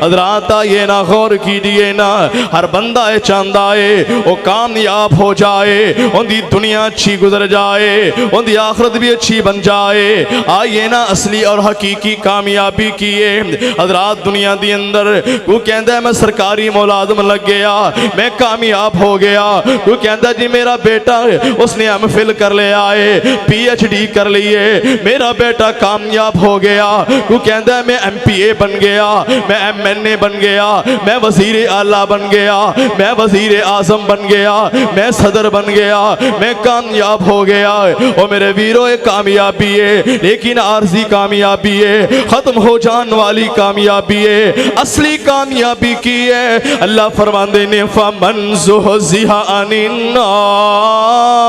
हजरात ये ना गौर कीजिए ना, हर बंदा ये चाहता है वो कामयाब हो जाए, उनकी दुनिया अच्छी गुजर जाए, उनकी आखिरत भी अच्छी बन जाए। आइए ना असली और हकीकी कामयाबी की है। हजरात दुनिया के अंदर कोई कहता है मैं सरकारी मुलाजम लग गया, मैं कामयाब हो गया। कोई कहता जी मेरा बेटा उसने MPhil कर लिया है, PhD कर ली है, मेरा बेटा कामयाब हो गया। कोई कहता है मैं MPA बन गया, मैं MNA बन गया, मैं वजीर आला बन गया, मैं वजीर आजम बन गया, मैं सदर बन गया, मैं कामयाब हो गया। और मेरे वीरों ये कामयाबी है, लेकिन आर्जी कामयाबी है, खत्म हो जाने वाली कामयाबी है। असली कामयाबी की है अल्लाह फरमाते ने फमन ज़ुहज़िहा अनिन नार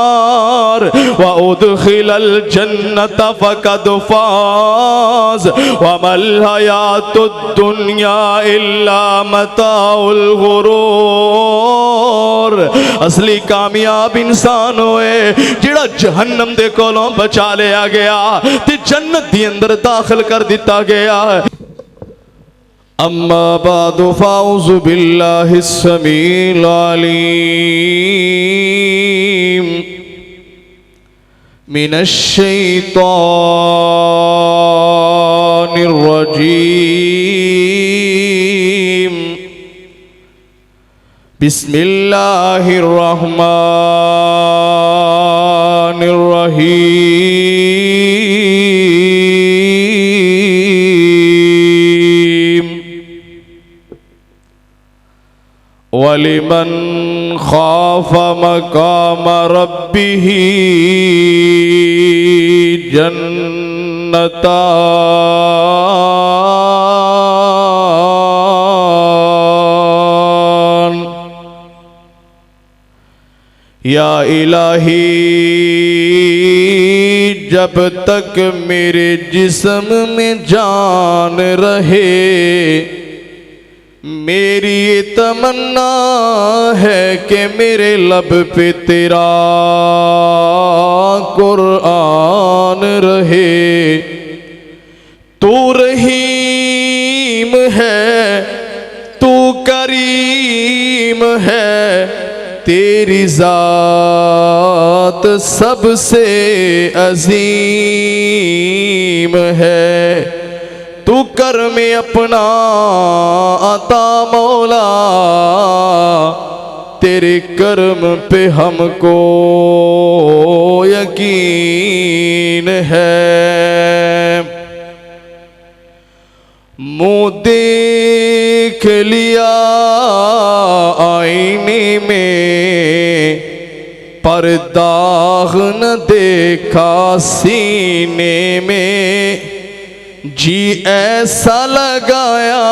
व उदखिलल जन्नत फ़क़द फ़ाज़ व मल हयातुद दुनिया इल्ला मताउल गुरूर। असली कामयाब इंसान होए जिहड़ा जहन्नम दे कोलों बचा लिया गया ते जन्नत दी अंदर दाखिल कर दिता गया। अम्मा बादु फ़ाउज़ु बिल्लाहि स्समीइल अलीम मिनश शैतानिर रजीम। बिस्मिल्लाहिर रहमानिर रहीम। वलिमन खाफ़ा मक़ाम रब्बिही जन्नतान। या इलाही जब तक मेरे जिस्म में जान रहे मेरी ये तमन्ना है कि मेरे लब पे तेरा कुरान रहे। तू रहीम है, तू करीम है, तेरी ज़ात सबसे अजीम है। तू कर में अपना अता मौला, तेरे कर्म पे हमको यकीन है। मुँह देख लिया आईने में पर दाग न देखा सीने में। जी ऐसा लगाया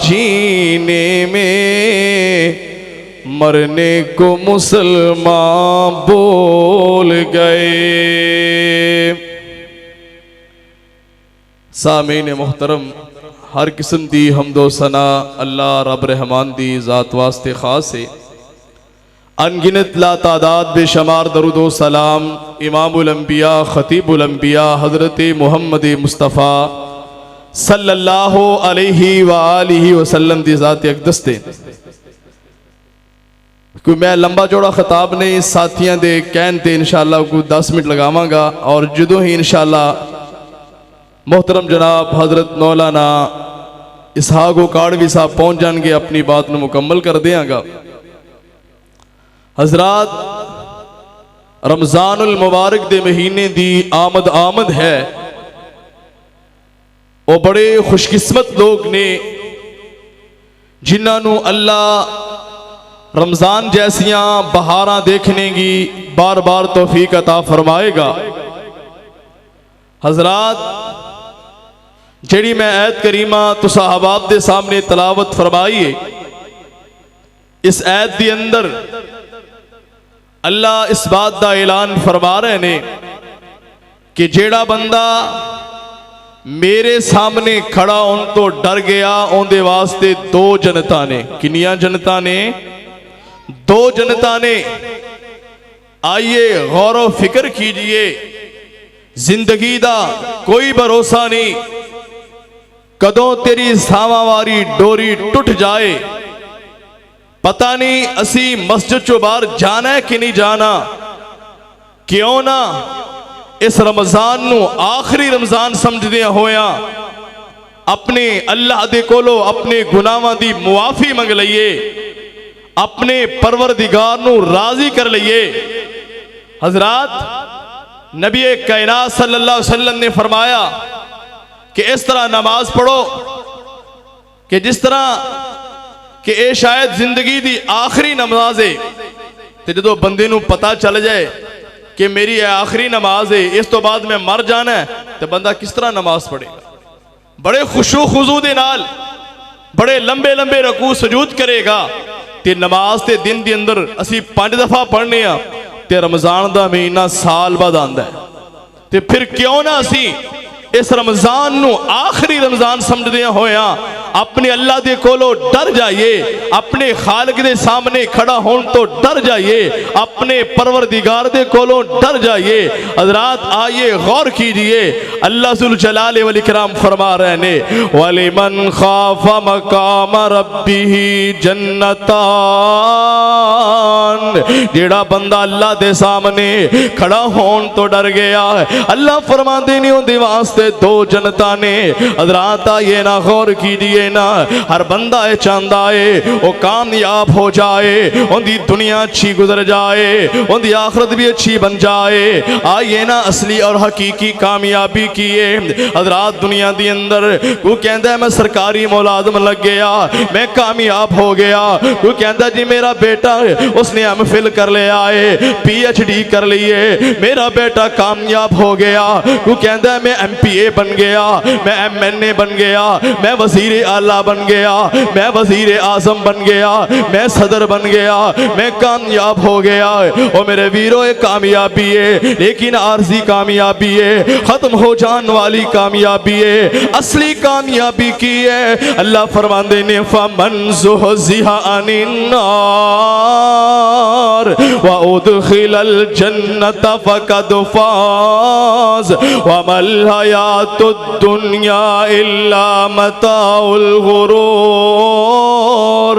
जीने में मरने को मुसलमान बोल गए। सामीन मोहतरम, हर किस्म दी हमदो सना अल्लाह रब रहमान दी ज़ात वास्ते ख़ास है। अनगिनत ला तादाद बेशुमार दरूद व सलाम इमामुल अंबिया खतीबुल अंबिया हज़रत मुहम्मद मुस्तफ़ा सल्लल्लाहु अलैहि व आलिहि वसल्लम दी ज़ात अक़दस ते। कोई मैं लंबा चौड़ा खिताब नहीं साथियों के कहन ते इंशाअल्लाह को 10 मिनट लगावांगा और जदों ही इंशाअल्लाह मोहतरम जनाब हज़रत मौलाना इसहाक़ काड़वी साहब पहुँच जाएंगे अपनी बात को मुकम्मल कर देंगा। हजरात रमज़ानुल मुबारक दे महीने दी आमद है। वो बड़े खुशकिस्मत लोग ने जिन्होंने अल्लाह रमज़ान जैसियां बहारां देखने की बार बार तौफीक अता फरमाएगा। हजरात जेड़ी मैं ऐत करीमा तो साहबाब दे सामने तलावत फरमाई, इस ऐत दे अंदर अल्लाह इस बात का ऐलान फरमा रहे ने कि जेड़ा बंदा मेरे सामने खड़ा उन तो डर गया, उनके वास्ते दो जनता ने। किनिया जनता ने? दो जनता ने। आइए गौर व फिक्र कीजिए, जिंदगी का कोई भरोसा नहीं, कदों तेरी सावावारी डोरी टुट जाए, पता नहीं असी मस्जिद चो बाहर जाना है कि नहीं जाना। क्यों ना इस रमजान नू आखिरी रमजान समझदिया होया अपने अल्लाह दे कोलो अपने गुनाहां दी मुआफी मंग लईए, अपने परवरदिगार नू राजी कर लईए। हजरात, नबी कायनात सल्लल्लाहु अलैहि वसल्लम ने फरमाया कि इस तरह नमाज पढ़ो कि जिस तरह कि यह शायद जिंदगी की आखिरी नमाज है। तो जो बंदे नू पता चल जाए कि मेरी आखिरी नमाज है, इस तो बाद मैं मर जाना है, तो बंदा किस तरह नमाज पढ़ेगा? बड़े खुशू खुजू दे नाल बड़े लंबे लंबे रकू सजूद करेगा। ते नमाज ते दिन के अंदर असी 5 दफा पढ़ने आ, ते रमजान का महीना साल बाद आंदा है। ते फिर क्यों ना असी इस रमजान नू आखिरी रमजान समझदिया होया अपने अल्लाह दे कोलो डर जाइए, अपने खालिक दे सामने खड़ा होने तो डर जाइए, अपने परवरदिगार दे कोलो डर जाइए। हजरात, आइए गौर कीजिए, अल्लाह जुल जलाल वल इकराम फरमा रहे ने वलिमन खाफा मकाम रब्बिही जन्नतान। जेड़ा बंदा अल्लाह दे सामने खड़ा होने तो डर गया, अल्लाह फरमाते नहीं उनके वास्ते 2 जन्नतां ने। हजरात, आइए ना गौर कीजिए ना, हर बंदा ये चाहता है वो कामयाब हो जाए, उनकी दुनिया अच्छी गुजर जाए, उनकी आखिरत भी अच्छी बन जाए। आइए ना असली और हकीकी कामयाबी की है। हजरात, दुनिया के अंदर कोई कहता है मैं सरकारी मुलाजम लग गया, मैं कामयाब हो गया। कोई कहता जी मेरा बेटा उसने एमफिल कर लिया है, PhD कर ली है, मेरा बेटा कामयाब हो गया। कोई कहता है मैं MPA बन गया, मैं MNA बन गया, मैं वजीर आला बन गया, मैं वजीर आजम बन गया, मैं सदर बन गया, मैं कामयाब हो गया। और मेरे वीरों, एक कामयाबी है लेकिन आर्जी कामयाबी है, खत्म हो जाने वाली कामयाबी है। असली कामयाबी की है, अल्लाह फरमाते ने फमन ज़ुहज़िहा अनिन नार व उदखिलल जन्नत फ़क़द फ़ाज़ व मल हयातुद दुनिया इल्ला मताउल गुरूर।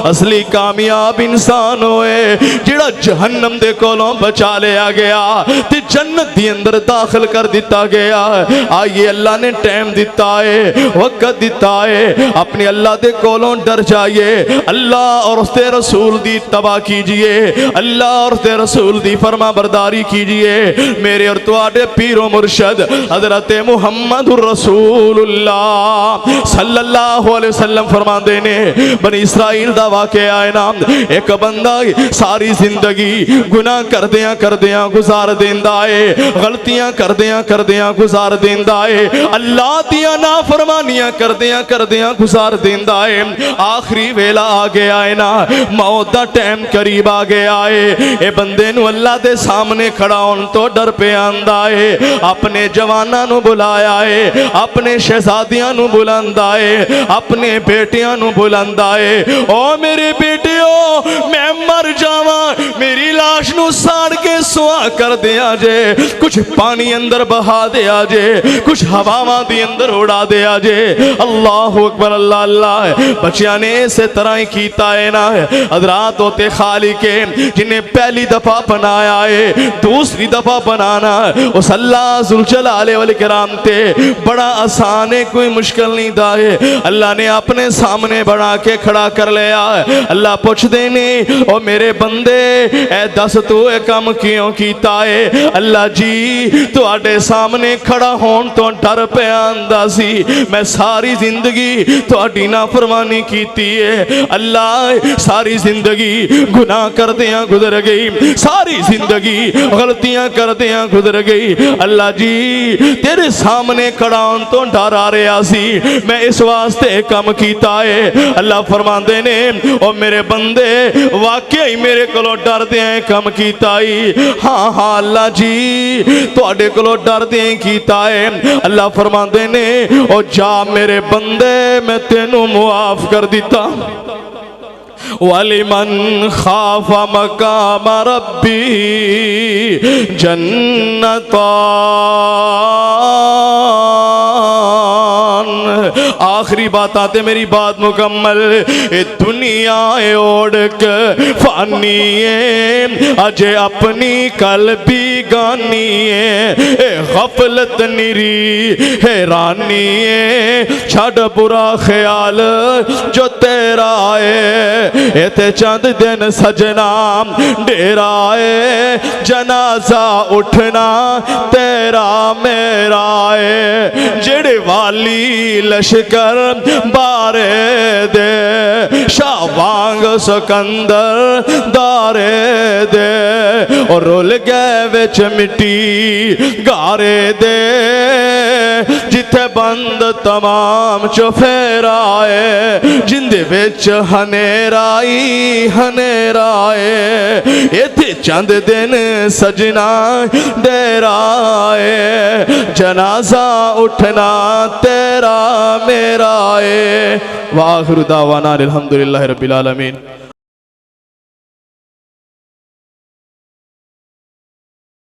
असली कामयाब इंसान होए जिहड़ा जहन्नम दे कोलों बचा लिया गया ते जन्नत दे अंदर दाखिल कर दिता गया। आइए, अल्लाह ने टाइम दिता है, वक्त दिता है, अपने अल्लाह दे कोलों डर जाइए, अल्लाह और उसके रसूल दी तबा कीजिए, अल्लाह और उसके रसूल दी फरमा बरदारी कीजिए। मेरे और तुहाडे पीरो मुर्शद हजरत मुहम्मदुर रसूलुल्लाह सल्लल्लाहु अलैहि वसल्लम फरमाते ने बनी इसराइल दा वाकया है ना, एक बंदा सारी जिंदगी गुनाह करदियां करदियां गुजार देंदा है, गलतियां करदियां करदियां गुजार देंदा है, अल्लाह दियां नाफरमानियां करदियां करदियां गुजार देंदा है। आखिरी वेला आ गया है ना, मौत दा टाइम करीब आ गया है। ए बंदे नू अल्लाह दे सामने खड़ा होने तो डर पे आंदा है। अपने जवानां नू बुलाया है, अपने शहजादियां नू बुलांदा है, अपने बेटियां नू बुलांदा है। ओ मेरे बेटियो, मैं मर जावा, मेरी लाश नू साड़ के सुआ कर दिया जे, कुछ पानी अंदर बहा दिया जे, कुछ हवावां दे अंदर उड़ा दिया जे। अल्लाह अकबर, अल्लाह अल्लाह। बच्चियां ने इसे तरह ही कीता है ना। हजरात, होते खालिक के जिन्हें पहली दफा बनाया है, दूसरी दफा बनाना उस अल्लाह जुल जलाल वल इकराम ते बड़ा आसान है, कोई मुश्किल नहीं दा है। अल्लाह ने अपने सामने बना के खड़ा कर लिया। अल्लाह पूछते ने ओ मेरे बंदे ए दस तू ए काम क्यों कीता है? अल्लाह जी तुहाडे सामने खड़ा होने तो डर पे आंदा सी, मैं सारी जिंदगी तुहाडी नाफरमानी कीती है। अल्लाह सारी जिंदगी गुनाह करदियां गुजर गई, सारी जिंदगी गलतियां करदियां गुजर गई। अल्लाह जी तेरे सामने खड़ा होने तो डर आ रहा सी, मैं इस वास्ते काम कीता है। अल्लाह फरमाते ने ओ मेरे बंदे वाकई मेरे कोलों डरदे काम कीता ही। हाँ हाँ अल्लाह जी तुहाडे कोलों डरदे कीता है। अल्लाह फरमाते ने ओ जा मेरे बंदे मैं तेनू मुआफ कर दिता। वलिमन खाफा मकाम रब्बी जन्नतान। आखिरी बात आते मेरी बात मुकम्मल। ए दुनिया ओढ़ के फानी है अजे अपनी कल भी गानी है। ए गफलत निरी हैरानी है छड़ बुरा ख्याल जो तेरा है। इते चंद दिन सजना डेरा है जनाजा उठना तेरा मेरा है। जेड़े वाली लश्कर बारे दे शाह वांग सिकंदर दारे दे और रुल गए विच मिट्टी गारे दे जिथे बंद तमाम चुफेराए जिंदे विच हनेराई हनेराए। इथे चंद दिन सजना डेराए जनाजा उठना तेरा मेरा है। वाखिरु दावाना अल्हम्दुलिल्लाहि रब्बिल आलमीन।